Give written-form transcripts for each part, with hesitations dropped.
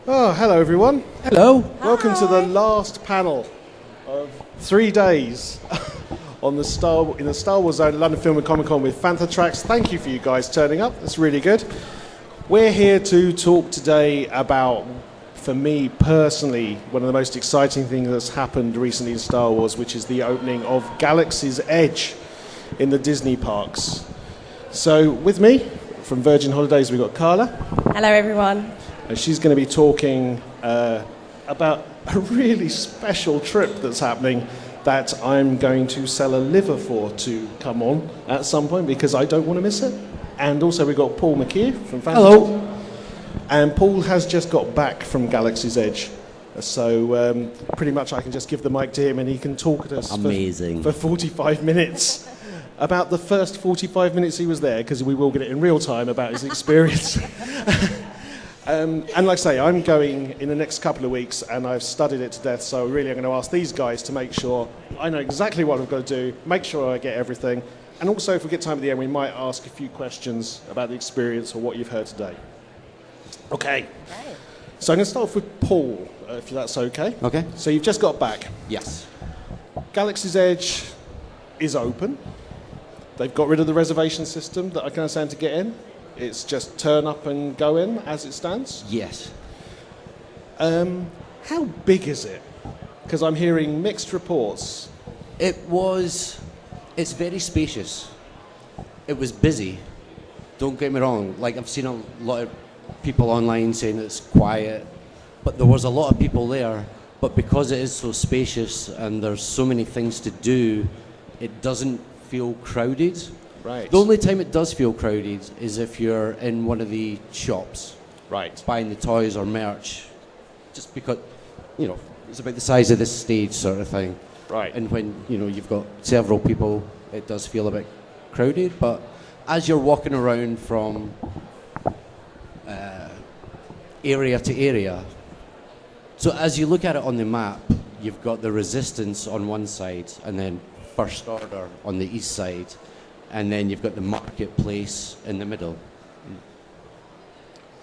Oh, hello everyone. Hello. Welcome to the last panel of 3 days in the Star Wars Zone at London Film and Comic Con with Fantha Tracks. Thank you for you guys turning up. That's really good. We're here to talk today about, for me personally, one of the most exciting things that's happened recently in Star Wars, which is the opening of Galaxy's Edge in the Disney parks. So with me from Virgin Holidays, we've got Carla. Hello, everyone. And she's going to be talking about a really special trip that's happening that I'm going to sell a liver for to come on at some point because I don't want to miss it. And also we've got Paul McHugh from Fantha. Hello. And Paul has just got back from Galaxy's Edge. So pretty much I can just give the mic to him and he can talk to us for 45 minutes about the first 45 minutes he was there, because we will get it in real time about his experience. And like I say, I'm going in the next couple of weeks and I've studied it to death, so really I'm going to ask these guys to make sure I know exactly what I've got to do, make sure I get everything, and also if we get time at the end we might ask a few questions about the experience or what you've heard today. Okay, so I'm going to start off with Paul, if that's okay. Okay. So you've just got back. Yes. Galaxy's Edge is open. They've got rid of the reservation system that I can understand to get in. It's just turn up and go in as it stands? Yes. How big is it? Because I'm hearing mixed reports. It's very spacious. It was busy. Don't get me wrong. Like, I've seen a lot of people online saying it's quiet, but there was a lot of people there. But because it is so spacious and there's so many things to do, it doesn't feel crowded. Right. The only time it does feel crowded is if you're in one of the shops, right, buying the toys or merch, just because, it's about the size of this stage sort of thing. Right. And when, you've got several people, it does feel a bit crowded, but as you're walking around from area to area, so as you look at it on the map, you've got the Resistance on one side and then First Order on the east side. And then you've got the marketplace in the middle.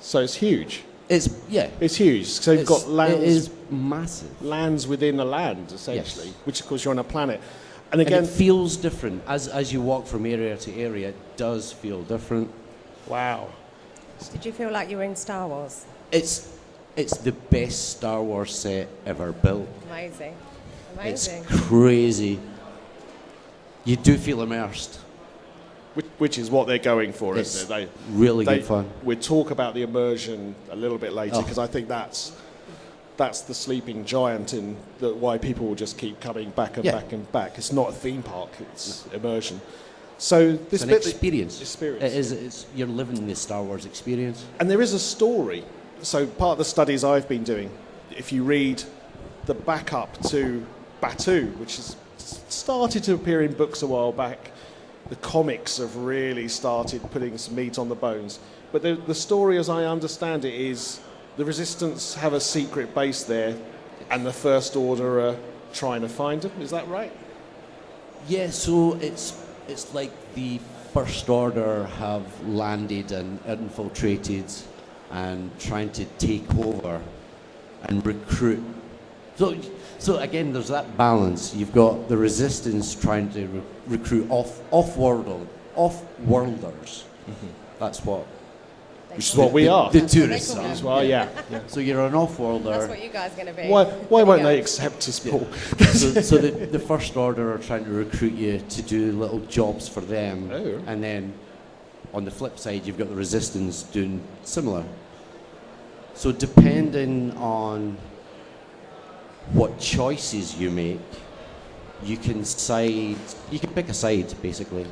So it's huge. It's huge. So you've got lands. It is massive. Lands within a land, essentially, yes. Which of course you're on a planet. And again, again, it feels different as you walk from area to area. It does feel different. Wow. Did you feel like you were in Star Wars? It's the best Star Wars set ever built. Amazing. It's crazy. You do feel immersed. Which is what they're going for, it's isn't it? Really good fun. We'll talk about the immersion a little bit later, because I think that's the sleeping giant in why people will just keep coming back and back and back. It's not a theme park; it's immersion. So this it's an experience. Experience. It is. You're living the Star Wars experience. And there is a story. So part of the studies I've been doing, if you read the backup to Batuu, which has started to appear in books a while back. The comics have really started putting some meat on the bones. But the story, as I understand it, is the Resistance have a secret base there and the First Order are trying to find them. Is that right? Yeah, so it's like the First Order have landed and infiltrated and trying to take over and recruit. So again, there's that balance. You've got the Resistance trying to recruit off-worlders. Mm-hmm. That's what. Which is what we are. The tourists are. As well, yeah. So you're an off-worlder. That's what you guys are going to be. Why won't they accept us, Paul? So the First Order are trying to recruit you to do little jobs for them. Oh. And then on the flip side, you've got the Resistance doing similar. So depending on what choices you make, you can pick a side, basically. Do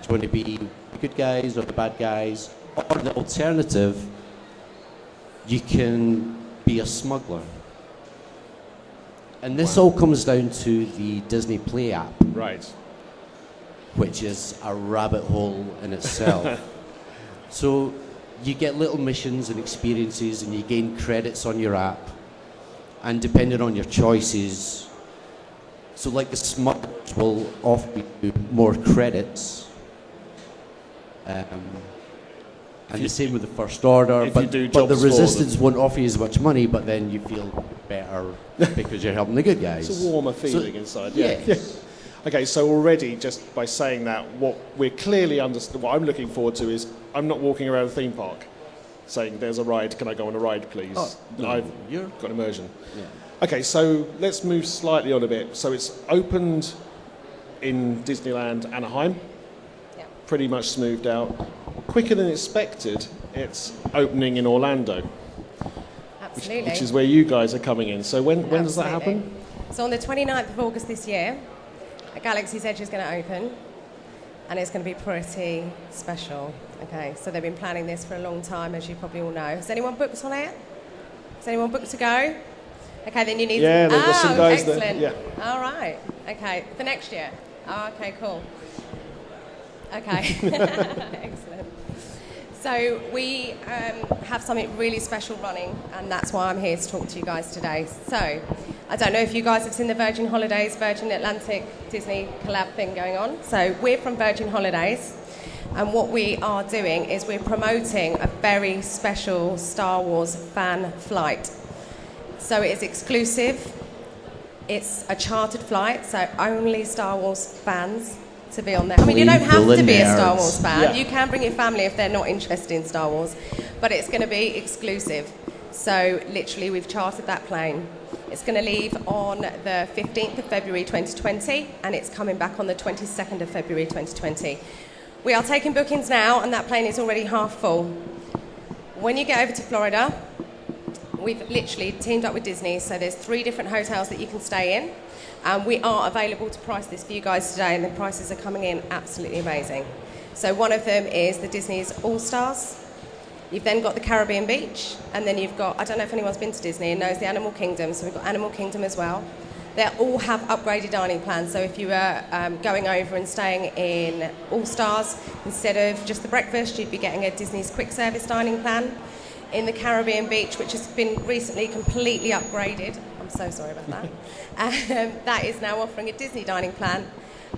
you want to be the good guys or the bad guys? Or the alternative, you can be a smuggler. And this all comes down to the Disney Play app. Right. Which is a rabbit hole in itself. So you get little missions and experiences and you gain credits on your app. And depending on your choices, so like the smugglers will offer you more credits And the same with the First Order, but the Resistance won't offer you as much money, but then you feel better because you're helping the good guys. It's a warmer feeling inside. Yeah. Okay, so already just by saying that, what we're clearly what I'm looking forward to is I'm not walking around a theme park saying there's a ride, can I go on a ride please? Oh, no, I've got immersion. Yeah. Okay, so let's move slightly on a bit. So it's opened in Disneyland Anaheim, pretty much smoothed out. Quicker than expected, it's opening in Orlando. Absolutely. Which is where you guys are coming in. So when does that happen? So on the 29th of August this year, Galaxy's Edge is going to open, and it's going to be pretty special. Okay, so they've been planning this for a long time, as you probably all know. Has anyone booked on it? Has anyone booked to go? Okay, then you need... Yeah, there's got some guys excellent. there. Yeah. All right. Okay, for next year. Oh, okay, cool. Okay. Excellent. So we have something really special running, and that's why I'm here to talk to you guys today. So I don't know if you guys have seen the Virgin Holidays, Virgin Atlantic, Disney collab thing going on. So we're from Virgin Holidays, and what we are doing is we're promoting a very special Star Wars fan flight. So it is exclusive. It's a chartered flight, so only Star Wars fans to be on there. I mean, you don't have to be a Star Wars fan. Yeah. You can bring your family if they're not interested in Star Wars, but it's going to be exclusive. So literally, we've chartered that plane. It's going to leave on the 15th of February 2020, and it's coming back on the 22nd of February 2020. We are taking bookings now, and that plane is already half full. When you get over to Florida, we've literally teamed up with Disney, so there's 3 different hotels that you can stay in. And we are available to price this for you guys today, and the prices are coming in absolutely amazing. So one of them is the Disney's All-Stars. You've then got the Caribbean Beach, and then you've got, I don't know if anyone's been to Disney and knows the Animal Kingdom, so we've got Animal Kingdom as well. They all have upgraded dining plans, so if you were going over and staying in All-Stars, instead of just the breakfast, you'd be getting a Disney's quick service dining plan. In the Caribbean Beach, which has been recently completely upgraded, I'm so sorry about that, that is now offering a Disney dining plan.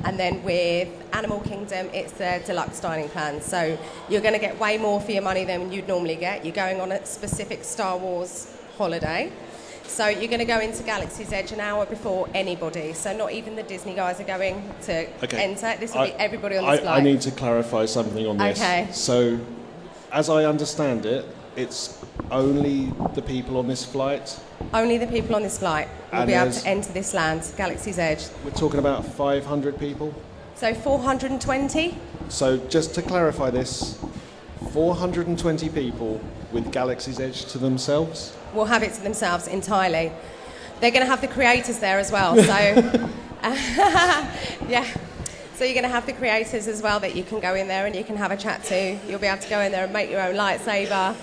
And then with Animal Kingdom, it's the deluxe dining plan. So you're going to get way more for your money than you'd normally get. You're going on a specific Star Wars holiday. So you're going to go into Galaxy's Edge an hour before anybody. So not even the Disney guys are going to enter. This will be everybody on this flight. I need to clarify something on this. Okay. So, as I understand it, it's only the people on this flight? Only the people on this flight will be able to enter this land, Galaxy's Edge. We're talking about 500 people? So 420? So just to clarify this, 420 people with Galaxy's Edge to themselves? Will have it to themselves entirely. They're going to have the creators there as well, so... yeah. So you're going to have the creators as well that you can go in there and you can have a chat to. You'll be able to go in there and make your own lightsaber.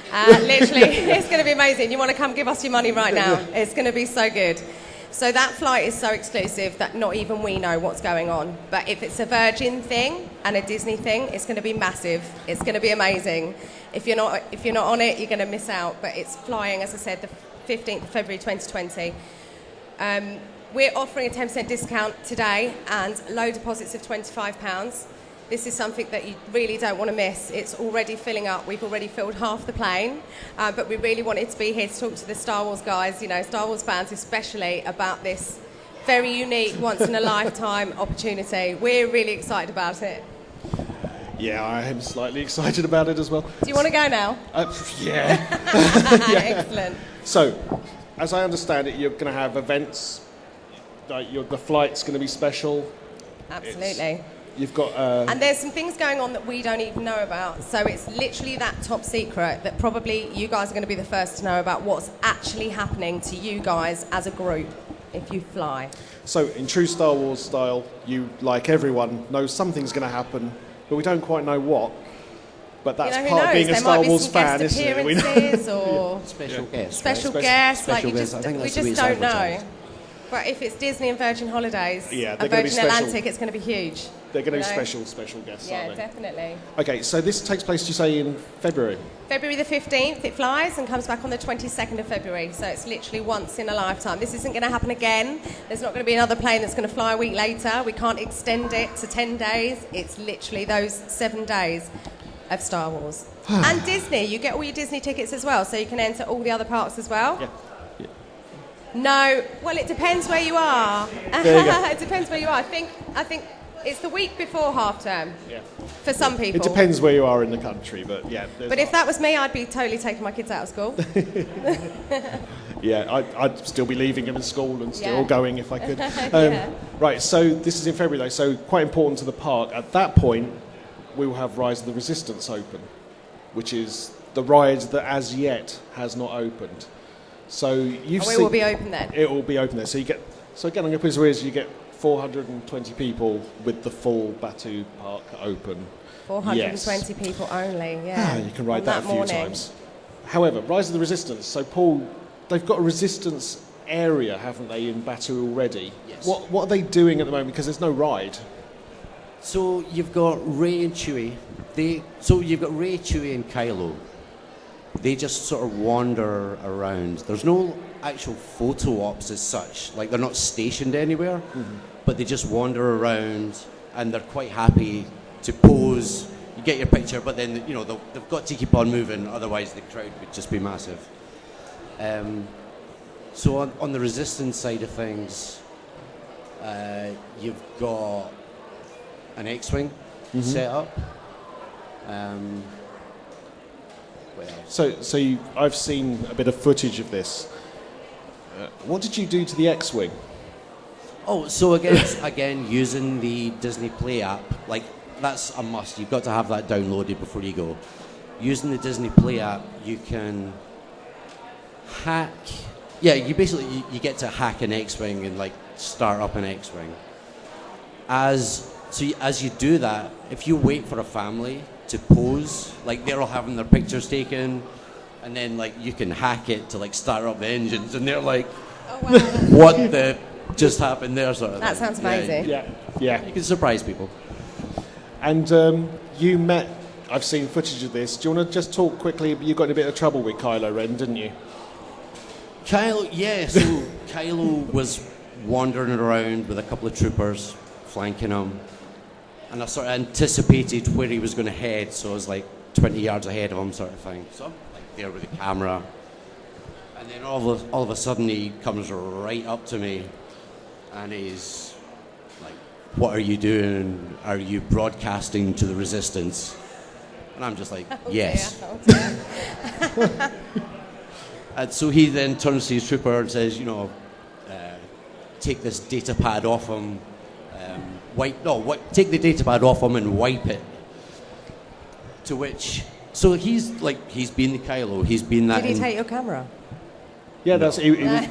Literally, it's going to be amazing. You want to come give us your money right now. It's going to be so good. So that flight is so exclusive that not even we know what's going on. But if it's a Virgin thing and a Disney thing, it's going to be massive. It's going to be amazing. If you're not on it, you're going to miss out. But it's flying, as I said, the 15th of February 2020. We're offering a 10% discount today and low deposits of £25. This is something that you really don't want to miss. It's already filling up. We've already filled half the plane, but we really wanted to be here to talk to the Star Wars guys, Star Wars fans especially, about this very unique, once-in-a-lifetime opportunity. We're really excited about it. Yeah, I am slightly excited about it as well. Do you want to go now? Yeah. Excellent. So, as I understand it, you're going to have events. The flight's going to be special. Absolutely. You've got... And there's some things going on that we don't even know about. So it's literally that top secret that probably you guys are going to be the first to know about what's actually happening to you guys as a group if you fly. So in true Star Wars style, you, like everyone, know something's going to happen, but we don't quite know what. But that's part of being a Star Wars fan, isn't it? We know. Or special guests. Special guests. Like we just don't know. But if it's Disney and Virgin Holidays, and Virgin Atlantic, it's going to be huge. They're going to be special guests, aren't they? Yeah, definitely. Okay, so this takes place, you say, in February? February the 15th, it flies and comes back on the 22nd of February. So it's literally once in a lifetime. This isn't going to happen again. There's not going to be another plane that's going to fly a week later. We can't extend it to 10 days. It's literally those 7 days of Star Wars. And Disney, you get all your Disney tickets as well, so you can enter all the other parks as well. Yeah. No, well, it depends where you are. There you go. It depends where you are. I think it's the week before half term. Yeah. For some people. It depends where you are in the country, but yeah. But if that was me, I'd be totally taking my kids out of school. Yeah, I'd still be leaving them in school and still going if I could. Yeah. Right, so this is in February though, so quite important to the park. At that point, we will have Rise of the Resistance open, which is the ride that as yet has not opened. So you've seen... it will be open then? It will be open there. So again, I'm going to put this as you get 420 people with the full Batu Park open. 420 people only, yeah. You can ride that a few times. However, Rise of the Resistance, so Paul, they've got a Resistance area, haven't they, in Batu already? Yes. What are they doing at the moment? Because there's no ride. So you've got Ray and Chewie. You've got Ray, Chewie and Kylo. They just sort of wander around. There's no actual photo ops as such. Like, they're not stationed anywhere, but they just wander around and they're quite happy to pose. You get your picture, but then, they've got to keep on moving, otherwise the crowd would just be massive. So on the Resistance side of things, you've got an X-Wing set up. I've seen a bit of footage of this. What did you do to the X-Wing? Oh, so again, using the Disney Play app, like, that's a must. You've got to have that downloaded before you go. Using the Disney Play app, you can hack... Yeah, you get to hack an X-Wing and, like, start up an X-Wing. As you do that, if you wait for a family to pose, like, they're all having their pictures taken, and then, like, you can hack it to, like, start up the engines, and they're like, oh, wow. what the just happened there, sort of That thing. sounds amazing. Yeah. You can surprise people. And you met... I've seen footage of this. Do you want to just talk quickly? You got in a bit of trouble with Kylo Ren, didn't you? Kylo, yeah, so Kylo was wandering around with a couple of troopers flanking him, and I sort of anticipated where he was going to head, so I was like 20 yards ahead of him, sort of thing. So I'm like there with the camera, and then all of a sudden he comes right up to me, and he's like, "What are you doing? Are you broadcasting to the Resistance?" And I'm just like, "Yes." And so he then turns to his trooper and says, take this data pad off him, take the data pad off him and wipe it. To which, so he's been the Kylo, he's been that. Did he take your camera? Yeah, no. he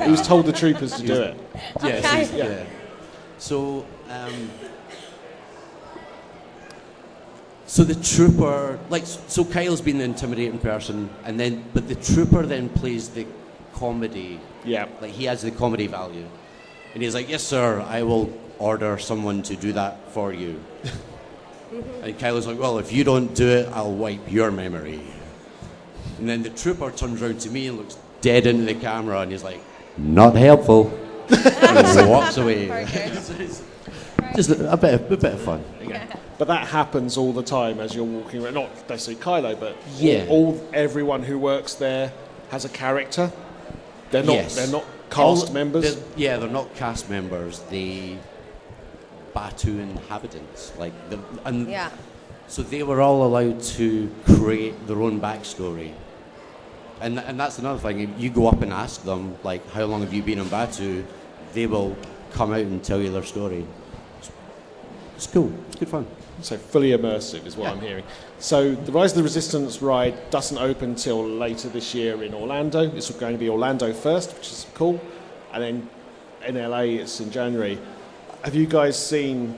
was told the troopers to do it. Yes, Okay. yeah. So, so the trooper, so Kyle's been the intimidating person, but the trooper then plays the comedy. Yeah. Like, he has the comedy value. And he's like, "Yes, sir, I will order someone to do that for you." And Kyle's like, "Well, if you don't do it, I'll wipe your memory." And then the trooper turns around to me and looks dead into the camera, and he's like, "Not helpful." And he walks away. Just a bit of fun. But that happens all the time as you're walking around. Not necessarily Kylo, but Yeah. everyone who works there has a character. They're not. Yes. They're not cast members. They're not cast members. The Batu inhabitants, so they were all allowed to create their own backstory. And that's another thing. If you go up and ask them, like, "How long have you been in Batu?" They will come out and tell you their story. It's cool. It's good fun. So fully immersive is what I'm hearing. So the Rise of the Resistance ride doesn't open till later this year in Orlando. It's going to be Orlando first, which is cool. And then in LA it's in January. Have you guys seen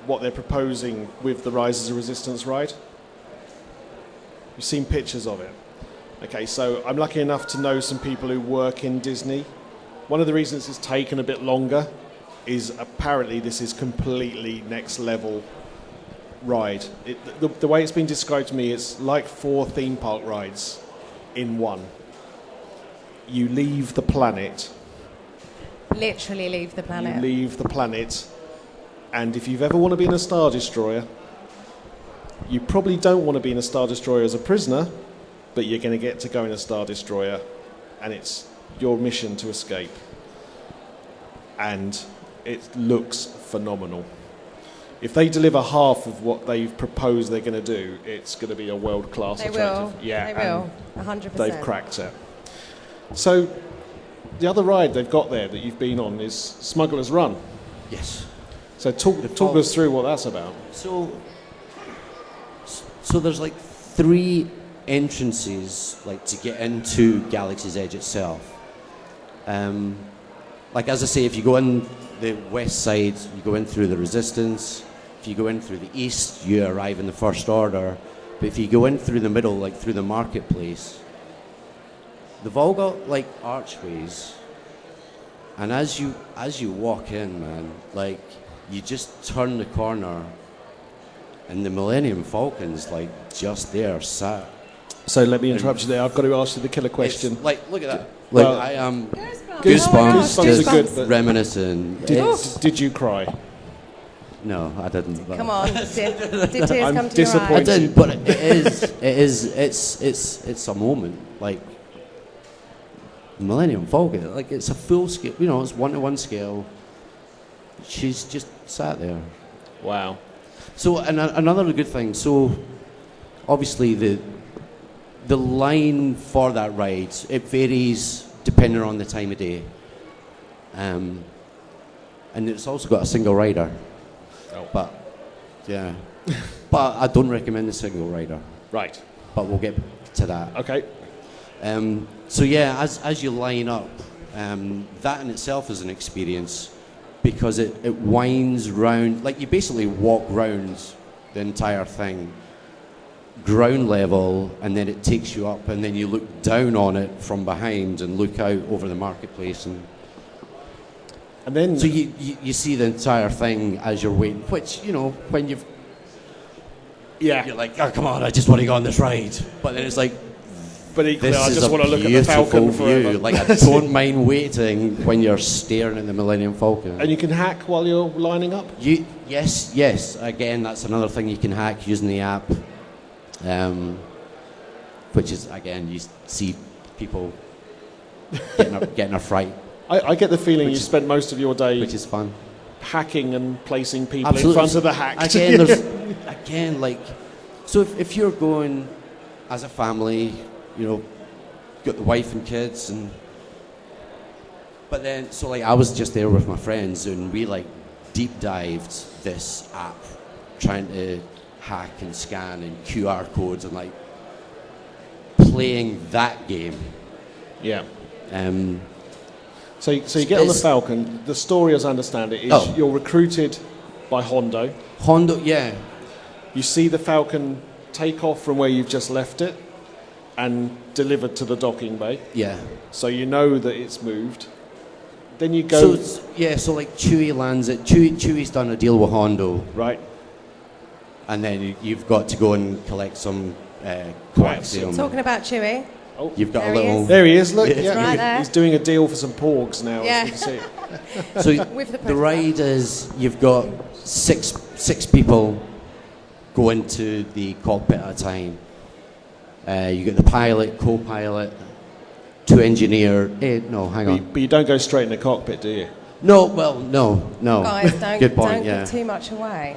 what they're proposing with the Rise of the Resistance ride? You've seen pictures of it. Okay, so I'm lucky enough to know some people who work in Disney. One of the reasons it's taken a bit longer is apparently this is completely next level ride. The way it's been described to me, it's like 4 theme park rides in one. You leave the planet. Literally leave the planet. You leave the planet, and if you've ever want to be in a Star Destroyer, You probably don't want to be in a Star Destroyer as a prisoner, but you're going to get to go in a Star Destroyer, and it's your mission to escape. And it looks phenomenal. If they deliver half of what they've proposed they're going to do, it's going to be a world-class attractive. Yeah, they will. 100%. They've cracked it. So, the other ride they've got there that you've been on is Smuggler's Run. Yes. So talk us through what that's about. So there's like 3 entrances like to get into Galaxy's Edge itself. Like as I say, if you go in the west side, you go in through the Resistance. If you go in through the east, you arrive in the First Order. But if you go in through the middle, like through the marketplace, they've all got like archways. And as you walk in, man, like you just turn the corner, and the Millennium Falcon's like just there, sat. So let me interrupt you there. I've got to ask you the killer question. It's, like, look at that. Well, like I am Goosebumps just are good, but reminiscing. Did you cry? No, I didn't. Come on, did tears I'm come to your disappointed. I eyes? didn't, but it's a moment. Like Millennium Falcon, like it's a full scale. You know, it's 1-to-1 scale. She's just sat there. Wow. So another good thing. So obviously the line for that ride, it varies depending on the time of day. And it's also got a single rider. Oh. But yeah. But I don't recommend the single rider. Right. But we'll get to that. Okay. So yeah, as you line up, that in itself is an experience because it winds round, like you basically walk round the entire thing, ground level, and then it takes you up, and then you look down on it from behind and look out over the marketplace, and then so you see the entire thing as you're waiting. Which, you know, when you're like, oh come on, I just want to go on this ride, but then it's like, but equally, I this just is want to a look at the Falcon beautiful forever. view. Like I don't mind waiting when you're staring at the Millennium Falcon. And you can hack while you're lining up? Yes. Again, that's another thing you can hack using the app. Which is, again, you see people getting a fright. I get the feeling you spent most of your day which is fun, hacking and placing people absolutely. in front of the hacked. Again, like, so if you're going as a family, you know, got the wife and kids, but then, so like I was just there with my friends and we like deep dived this app, trying to hack and scan and QR codes and like playing that game. Yeah. So you So get on the Falcon. The story, as I understand it, is you're recruited by Hondo. Yeah. You see the Falcon take off from where you've just left it and delivered to the docking bay. Yeah. So you know that it's moved. Then you go... So like Chewie lands it. Chewie's done a deal with Hondo. Right. And then you've got to go and collect some coaxium. Talking about Chewie. Oh, you've got there a little... he is. There he is, look. He's right there. He's doing a deal for some porgs now. Yeah. As you can see. So With the the ride is, you've got six people go into the cockpit at a time. You get the pilot, co-pilot, 2 engineer. No, hang on. But you don't go straight in the cockpit, do you? No, well, no. Guys, Good point, don't yeah. give too much away.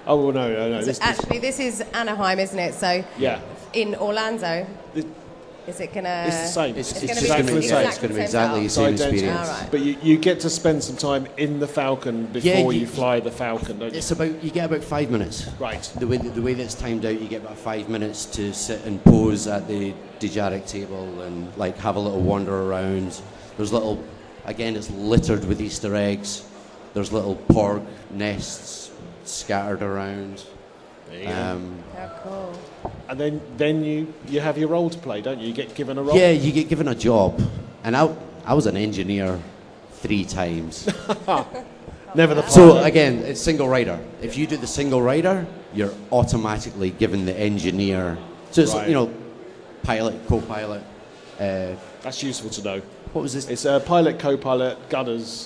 Oh, well, no. Actually, this is Anaheim, isn't it? So Yeah. in Orlando, is it gonna? It's the same. It's gonna just be going to be exactly the exactly the same same identical. experience. All right. But you get to spend some time in the Falcon before you- you fly the Falcon, don't you? You get about 5 minutes. Right. The way that's timed out, you get about 5 minutes to sit and pose at the Dejaric table and like have a little wander around. There's little, again, it's littered with Easter eggs. There's little porg nests scattered around. How cool. And then you have your role to play, don't you? You get given a role. Yeah, you get given a job, and I was an engineer 3 times. Never the So pilot. again, it's single rider. If you do the single rider, you're automatically given the engineer. So it's Right. you know, pilot, co-pilot. That's useful to know. What was this? It's pilot, co-pilot, gunners.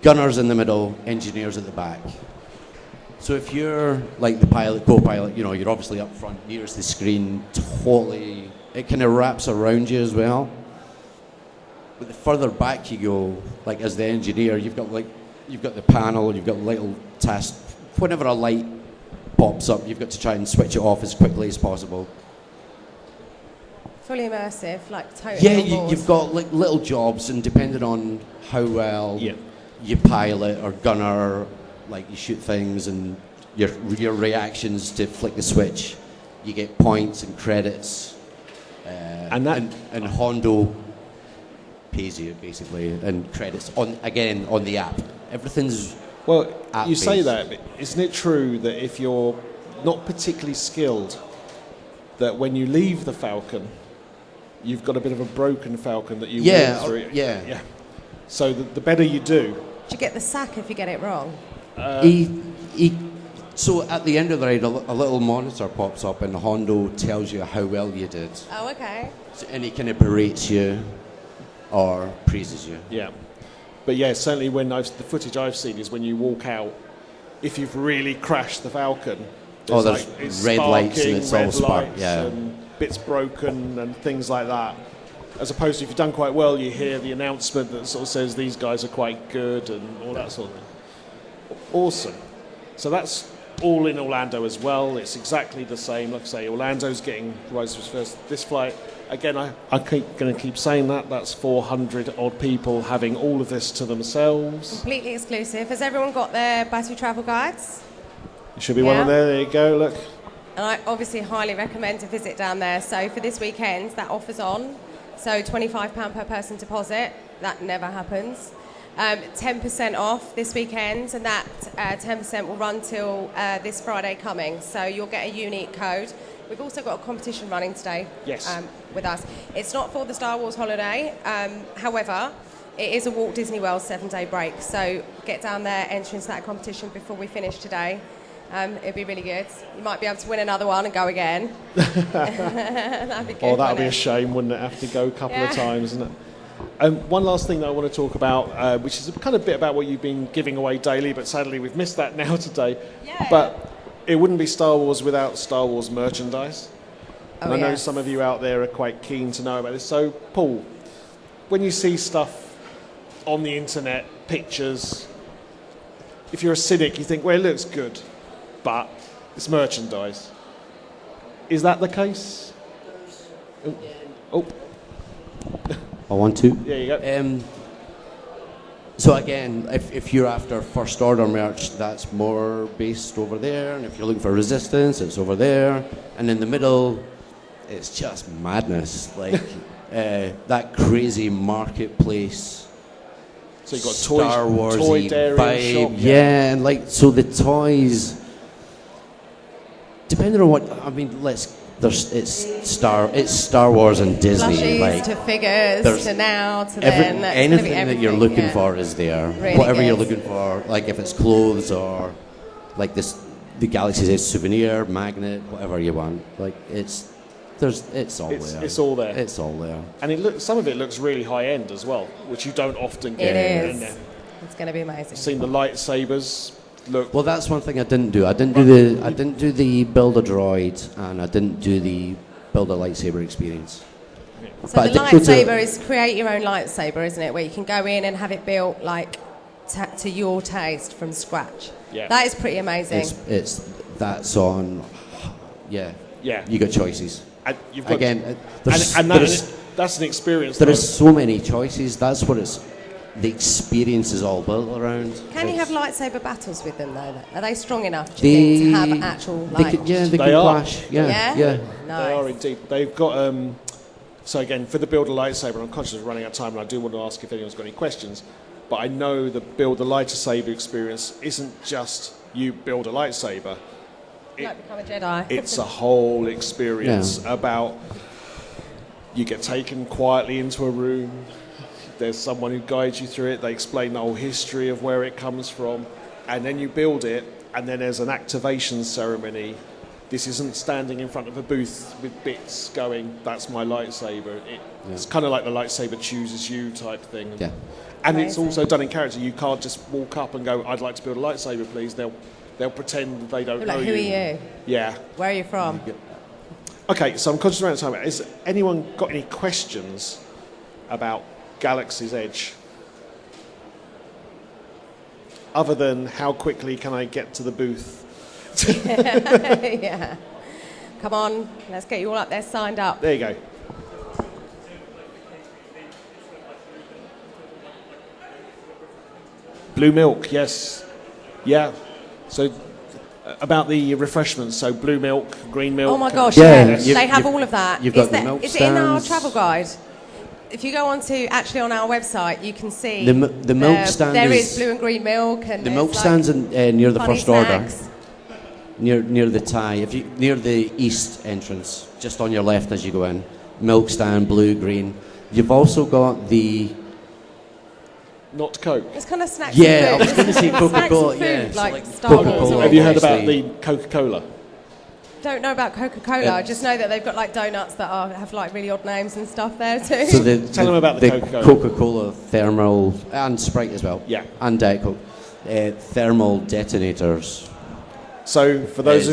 Gunners in the middle, engineers at the back. So if you're like the pilot, co-pilot, you're obviously up front, nearest the screen, totally, it kind of wraps around you as well. But the further back you go, like as the engineer, you've got the panel, you've got little tasks. Whenever a light pops up, you've got to try and switch it off as quickly as possible. Fully immersive, like totally. Yeah, you've got like little jobs, and depending on how well you pilot or gunner, like you shoot things, and your reactions to flick the switch, you get points and credits. And Hondo pays you basically, and credits on the app. Everything's app you say based. that, but isn't it true that if you're not particularly skilled, that when you leave the Falcon, you've got a bit of a broken Falcon that you walk through? Yeah. So the better you do. Do you get the sack if you get it wrong? So at the end of the ride, a little monitor pops up, and Hondo tells you how well you did. Oh, okay. And he kind of berates you or praises you. Yeah. But yeah, certainly the footage I've seen is when you walk out, if you've really crashed the Falcon, there's it's red lights and it's all red spark, lights and bits broken and things like that. As opposed to if you've done quite well, you hear the announcement that sort of says these guys are quite good and all that sort of thing. Awesome. So that's all in Orlando as well. It's exactly the same. Like I say, Orlando's getting Rise was first. This flight, again, I'm going to keep saying that. That's 400 odd people having all of this to themselves. Completely exclusive. Has everyone got their battery travel guides? There should be one on there. There you go. Look. And I obviously highly recommend a visit down there. So for this weekend, that offer's on. So £25 per person deposit. That never happens. 10% off this weekend, and that 10% will run till this Friday coming. So you'll get a unique code. We've also got a competition running today with us. It's not for the Star Wars holiday. However, it is a Walt Disney World 7-day break. So get down there, enter into that competition before we finish today. It'll be really good. You might be able to win another one and go again. That'd be good. Oh, that'd be a shame, wouldn't it? Have to go a couple of times, isn't it? One last thing that I want to talk about, which is a kind of bit about what you've been giving away daily, but sadly we've missed that now today. Yeah. But it wouldn't be Star Wars without Star Wars merchandise. And I know some of you out there are quite keen to know about this. So, Paul, when you see stuff on the internet, pictures, if you're a cynic, you think, well, it looks good, but it's merchandise. Is that the case? Oh. I want to. There you go. So again, if you're after first order merch, that's more based over there, and if you're looking for Resistance, it's over there, and in the middle, it's just madness, like that crazy marketplace. So you've got Star Wars vibe, shop, and like so the toys. Depending on what I mean, it's Star Wars and Disney. Plushies like to figures to now to then. Anything that you're looking for is there. Really Whatever good. you're looking for, like if it's clothes or like the Galaxy's Edge souvenir, magnet, whatever you want. Like it's all there. It's all there. It's all there. And some of it looks really high end as well, which you don't often get. It is. It's going to be amazing. I've seen the lightsabers. Look. Well, that's one thing I didn't do. I didn't do the build a droid, and I didn't do the build a lightsaber experience. So the lightsaber is create your own lightsaber, isn't it? Where you can go in and have it built like to your taste from scratch. Yeah. That is pretty amazing. That's on. Yeah. Yeah. You got choices. And you've got, again, that's an experience. There is so many choices. That's what the experience is all built around. Can you have lightsaber battles with them though? Are they strong enough, do you think, to have actual they can clash. Yeah. Nice. They are indeed. They've got so again, for the build a lightsaber, I'm conscious of running out of time and I do want to ask if anyone's got any questions, but I know the build a lightsaber experience isn't just you build a lightsaber. Like become a Jedi. It's a whole experience about you get taken quietly into a room. There's someone who guides you through it. They explain the whole history of where it comes from. And then you build it, and then there's an activation ceremony. This isn't standing in front of a booth with bits going, that's my lightsaber. It's kind of like the lightsaber chooses you type thing. Yeah. And it's also done in character. You can't just walk up and go, I'd like to build a lightsaber, please. They'll they'll pretend they don't know Who are you? Yeah. Where are you from? Okay, so I'm conscious around time. Has anyone got any questions about Galaxy's Edge? Other than how quickly can I get to the booth? Yeah. Come on, let's get you all up there signed up. There you go. Blue milk, yes. Yeah. So about the refreshments, so blue milk, green milk. Oh my gosh, Yeah, yeah. They have all of that. You've got the milk is it in our stands. travel guide? If you go on our website, you can see The milk stand there is is blue and green milk, and the there's, milk like, stands near the funny first order, snacks. near the tie. If you near the east entrance, just on your left as you go in, milk stand, blue, green. You've also got the Not Coke. It's kind of snacks. yeah. I and was food. going to say Snacks and Coca-Cola. food, Yeah, so like Star Wars. Coca-Cola. Have you heard about obviously. the Coca-Cola? Don't know about Coca-Cola. I just know that they've got like donuts that have like really odd names and stuff there too. So Tell them about the Coca-Cola. Coca-Cola thermal and Sprite as well. Yeah. And Diet Coke. Thermal detonators. So for those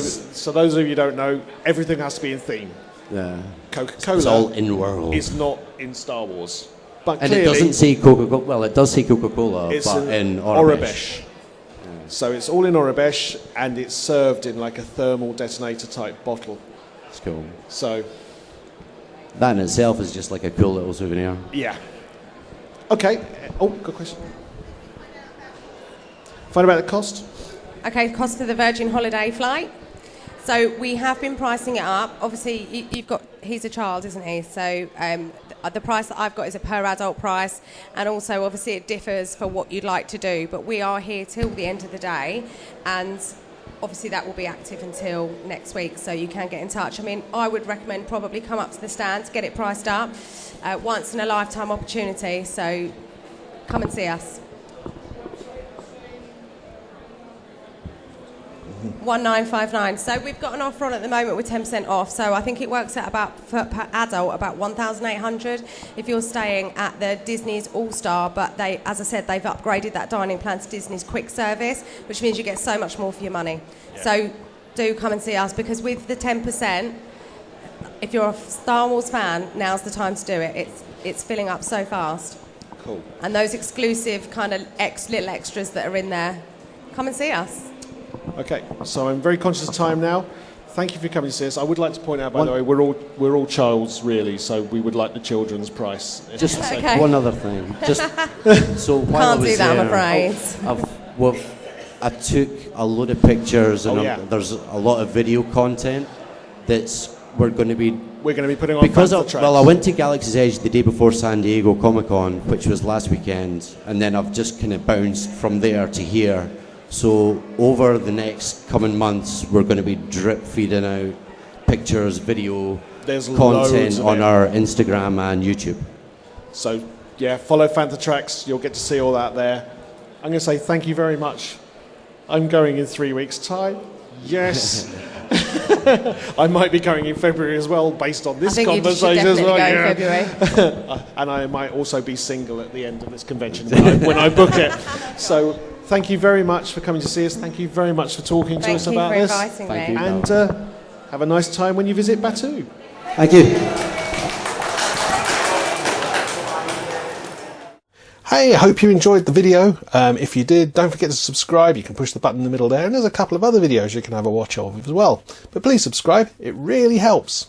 of you who don't know, everything has to be in theme. Yeah. Coca-Cola It's all in world. is not in Star Wars. But And clearly, it doesn't say Coca-Cola. Well, it does say Coca-Cola, it's but in Aurebesh. So it's all in Aurebesh, and it's served in like a thermal detonator type bottle. It's cool. So That in itself is just like a cool little souvenir. yeah. Okay. Oh, good question. Find about the cost. Okay, cost for the Virgin Holiday flight. So we have been pricing it up. Obviously, he's a child, isn't he? So the price that I've got is a per adult price, and also obviously it differs for what you'd like to do. But we are here till the end of the day, and obviously that will be active until next week, so you can get in touch. I mean, I would recommend probably come up to the stand, get it priced up. Once in a lifetime opportunity, so come and see us. 1959. So we've got an offer on at the moment with 10% off. So I think it works out per adult about 1,800 if you're staying at the Disney's All Star. But they, as I said, they've upgraded that dining plan to Disney's Quick Service, which means you get so much more for your money. Yeah. So do come and see us, because with the 10%, if you're a Star Wars fan, now's the time to do it. It's filling up so fast. Cool. And those exclusive kind of little extras that are in there, come and see us. Okay, so I'm very conscious of time now. Thank you for coming to see us. I would like to point out, by the way, we're all childs really, so we would like the children's price. Just Okay. one other thing. Just so while I Can't was do that, I'm there, afraid. I took a load of pictures, and yeah. there's a lot of video content we're going to be putting on because Fantha Tracks. I went to Galaxy's Edge the day before San Diego Comic-Con, which was last weekend, and then I've just kind of bounced from there to here. So over the next coming months, we're going to be drip feeding out pictures, video, There's content loads of on it. our Instagram and YouTube. So yeah, follow Fantha Tracks. You'll get to see all that there. I'm going to say thank you very much. I'm going in 3 weeks' time. Yes. I might be going in February as well, based on this I think conversation you should as definitely well. go in February. And I might also be single at the end of this convention when I book it. So thank you very much for coming to see us. Thank you very much for talking to us about this. Thank you for inviting me. And have a nice time when you visit Batu. Thank you. Hey, I hope you enjoyed the video. If you did, don't forget to subscribe. You can push the button in the middle there, and there's a couple of other videos you can have a watch of as well. But please subscribe, it really helps.